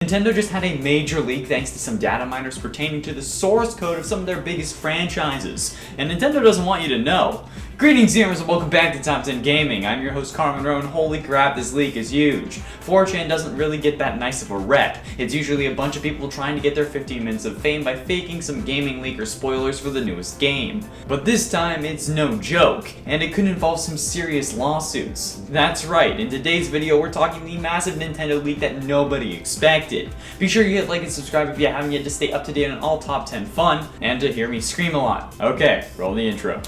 Nintendo just had a major leak thanks to some data miners pertaining to the source code of some of their biggest franchises, and Nintendo doesn't want you to know. Greetings gamers and welcome back to Top 10 Gaming. I'm your host Carmen Rowe, and holy crap, this leak is huge. 4chan doesn't really get that nice of a rep. It's usually a bunch of people trying to get their 15 minutes of fame by faking some gaming leak or spoilers for the newest game. But this time, it's no joke, and it could involve some serious lawsuits. That's right, in today's video we're talking the massive Nintendo leak that nobody expected. Be sure you hit like and subscribe if you haven't yet to stay up to date on all Top 10 fun, and to hear me scream a lot. Okay, roll the intro.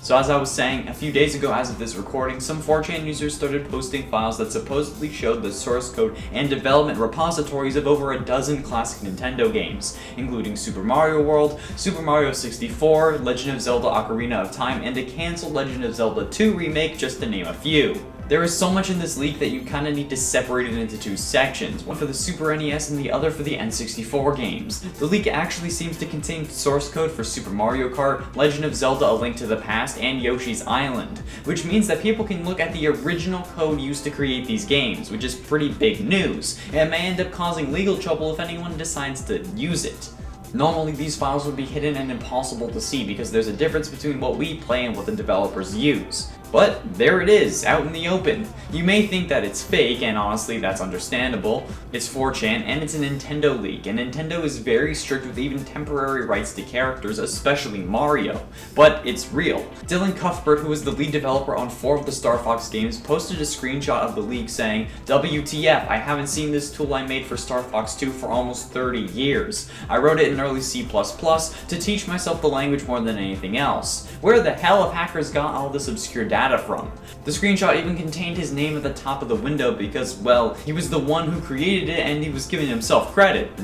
So as I was saying, a few days ago as of this recording, some 4chan users started posting files that supposedly showed the source code and development repositories of over a dozen classic Nintendo games, including Super Mario World, Super Mario 64, Legend of Zelda Ocarina of Time, and a cancelled Legend of Zelda 2 remake, just to name a few. There is so much in this leak that you kinda need to separate it into two sections, one for the Super NES and the other for the N64 games. The leak actually seems to contain source code for Super Mario Kart, Legend of Zelda A Link to the Past, and Yoshi's Island, which means that people can look at the original code used to create these games, which is pretty big news, and may end up causing legal trouble if anyone decides to use it. Normally these files would be hidden and impossible to see because there's a difference between what we play and what the developers use. But there it is, out in the open. You may think that it's fake, and honestly that's understandable. It's 4chan and it's a Nintendo leak, and Nintendo is very strict with even temporary rights to characters, especially Mario. But it's real. Dylan Cuthbert, who is the lead developer on 4 of the Star Fox games, posted a screenshot of the leak saying, "WTF, I haven't seen this tool I made for Star Fox 2 for almost 30 years. I wrote it in early C++ to teach myself the language more than anything else. Where the hell have hackers got all this obscure data from?" The screenshot even contained his name at the top of the window because, well, he was the one who created it and he was giving himself credit,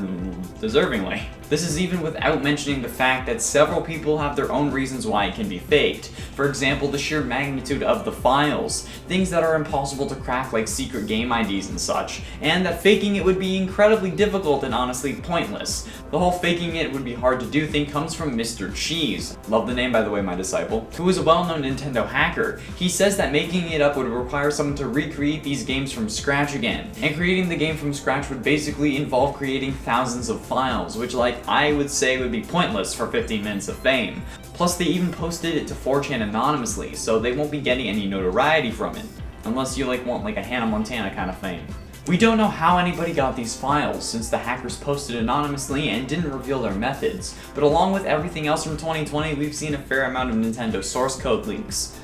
deservingly. This is even without mentioning the fact that several people have their own reasons why it can be faked. For example, the sheer magnitude of the files, things that are impossible to crack like secret game IDs and such, and that faking it would be incredibly difficult and honestly pointless. The whole faking it would be hard to do thing comes from Mr. Cheese, love the name by the way, my disciple, who is a well-known Nintendo hacker. He says that making it up would require someone to recreate these games from scratch again, and creating the game from scratch would basically involve creating thousands of files, which I would say would be pointless for 15 minutes of fame. Plus they even posted it to 4chan anonymously, so they won't be getting any notoriety from it. Unless you want a Hannah Montana kind of fame. We don't know how anybody got these files, since the hackers posted anonymously and didn't reveal their methods, but along with everything else from 2020, we've seen a fair amount of Nintendo source code leaks,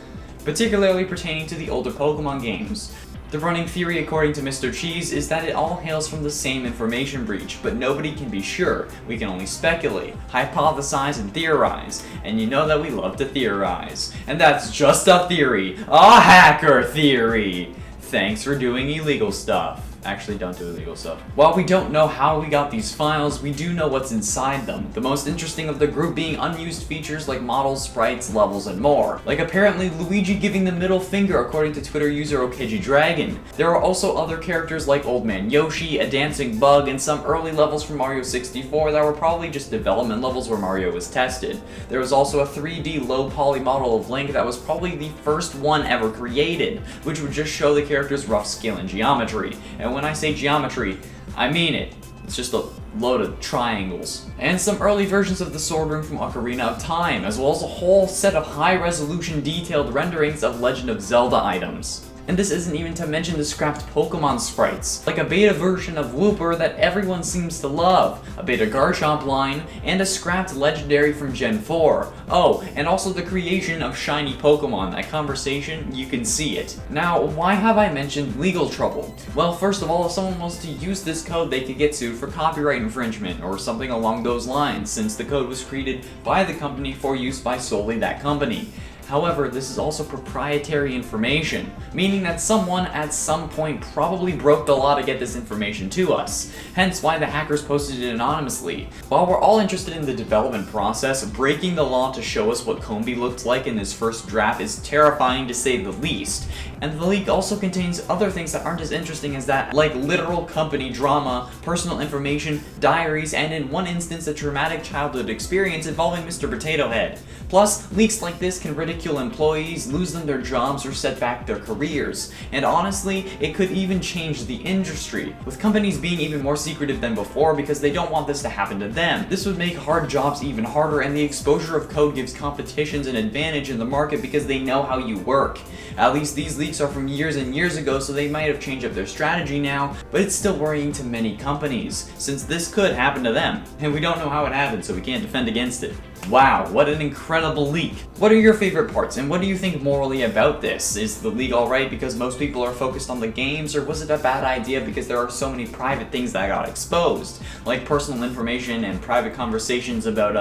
particularly pertaining to the older Pokemon games. The running theory, according to Mr. Cheese, is that it all hails from the same information breach, but nobody can be sure. We can only speculate, hypothesize, and theorize, and you know that we love to theorize. And that's just a theory, a hacker theory! Thanks for doing illegal stuff. Actually, don't do illegal stuff. While we don't know how we got these files, we do know what's inside them. The most interesting of the group being unused features like models, sprites, levels, and more. Like apparently Luigi giving the middle finger according to Twitter user Okeji Dragon. There are also other characters like Old Man Yoshi, a dancing bug, and some early levels from Mario 64 that were probably just development levels where Mario was tested. There was also a 3D low poly model of Link that was probably the first one ever created, which would just show the character's rough scale and geometry. And when I say geometry, I mean it. It's just a load of triangles. And some early versions of the Sword Ring from Ocarina of Time, as well as a whole set of high-resolution detailed renderings of Legend of Zelda items. And this isn't even to mention the scrapped Pokemon sprites, like a beta version of Wooper that everyone seems to love, a beta Garchomp line, and a scrapped legendary from Gen 4. Oh, and also the creation of shiny Pokemon. That conversation, you can see it. Now, why have I mentioned legal trouble? Well, first of all, if someone wants to use this code, they could get sued for copyright infringement or something along those lines, since the code was created by the company for use by solely that company. However, this is also proprietary information, meaning that someone at some point probably broke the law to get this information to us, hence why the hackers posted it anonymously. While we're all interested in the development process, breaking the law to show us what Combee looked like in this first draft is terrifying to say the least, and the leak also contains other things that aren't as interesting as that, like literal company drama, personal information, diaries, and in one instance a traumatic childhood experience involving Mr. Potato Head. Plus, leaks like this can ridicule ridicule employees, lose them their jobs, or set back their careers. And honestly, it could even change the industry, with companies being even more secretive than before because they don't want this to happen to them. This would make hard jobs even harder, and the exposure of code gives competitions an advantage in the market because they know how you work. At least these leaks are from years and years ago, so they might have changed up their strategy now, but it's still worrying to many companies, since this could happen to them, and we don't know how it happened, so we can't defend against it. Wow, what an incredible leak. What are your favorite parts, and what do you think morally about this? Is the leak alright because most people are focused on the games, or was it a bad idea because there are so many private things that got exposed? Like personal information and private conversations about,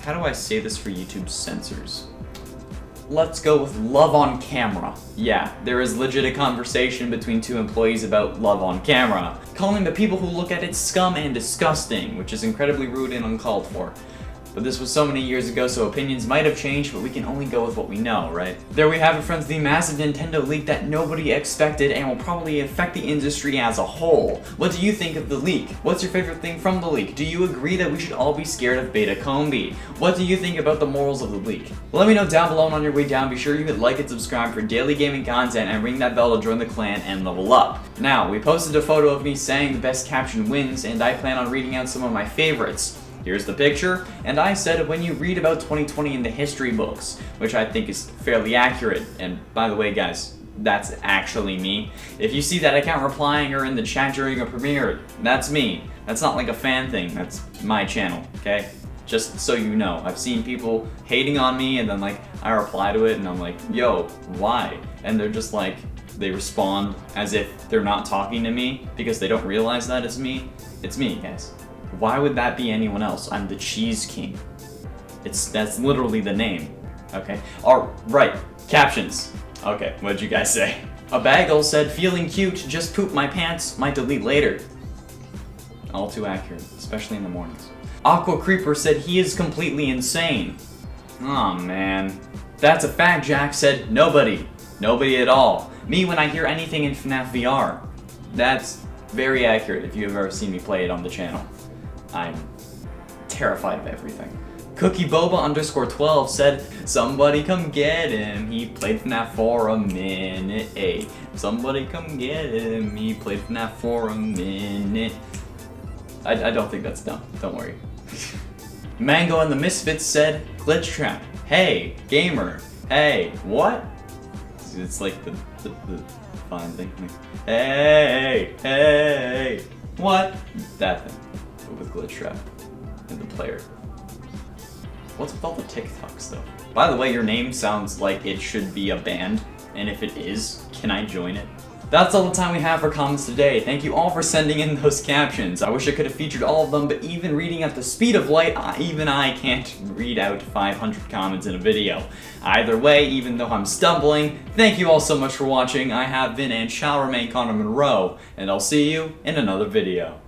how do I say this for YouTube censors? Let's go with love on camera. Yeah, there is legit a conversation between two employees about love on camera, calling the people who look at it scum and disgusting, which is incredibly rude and uncalled for. But this was so many years ago, so opinions might have changed, but we can only go with what we know, right? There we have it, friends, the massive Nintendo leak that nobody expected and will probably affect the industry as a whole. What do you think of the leak? What's your favorite thing from the leak? Do you agree that we should all be scared of Betacombe? What do you think about the morals of the leak? Let me know down below, and on your way down, be sure you hit like and subscribe for daily gaming content and ring that bell to join the clan and level up. Now, we posted a photo of me saying the best caption wins, and I plan on reading out some of my favorites. Here's the picture, and I said when you read about 2020 in the history books, which I think is fairly accurate, and by the way guys, that's actually me. If you see that account replying or in the chat during a premiere, that's me. That's not like a fan thing, that's my channel, okay? Just so you know, I've seen people hating on me and then like, I reply to it and I'm like, yo, why? And they're just like, they respond as if they're not talking to me because they don't realize that it's me. It's me, guys. Why would that be anyone else? I'm the Cheese King. That's literally the name. Okay. Alright, captions. Okay, what'd you guys say? A Bagel said, feeling cute, just poop my pants, might delete later. All too accurate, especially in the mornings. Aqua Creeper said he is completely insane. Aw, man. That's a fact, Jack said, nobody. Nobody at all. Me when I hear anything in FNAF VR. That's very accurate if you've ever seen me play it on the channel. I'm terrified of everything. CookieBoba_12 said, somebody come get him, he played FNAF for a minute, ayy. Somebody come get him, he played FNAF for a minute. I don't think that's dumb, don't worry. Mango and the Misfits said, Glitch Trap, hey, gamer, hey, what? It's like the fine thing. Hey, what? That thing. With Glitch Trap and the player. What's with all the TikToks though? By the way, your name sounds like it should be a band, and if it is, can I join it? That's all the time we have for comments today. Thank you all for sending in those captions. I wish I could have featured all of them, but even reading at the speed of light, even I can't read out 500 comments in a video. Either way, even though I'm stumbling, thank you all so much for watching. I have been and shall remain Connor Monroe, and I'll see you in another video.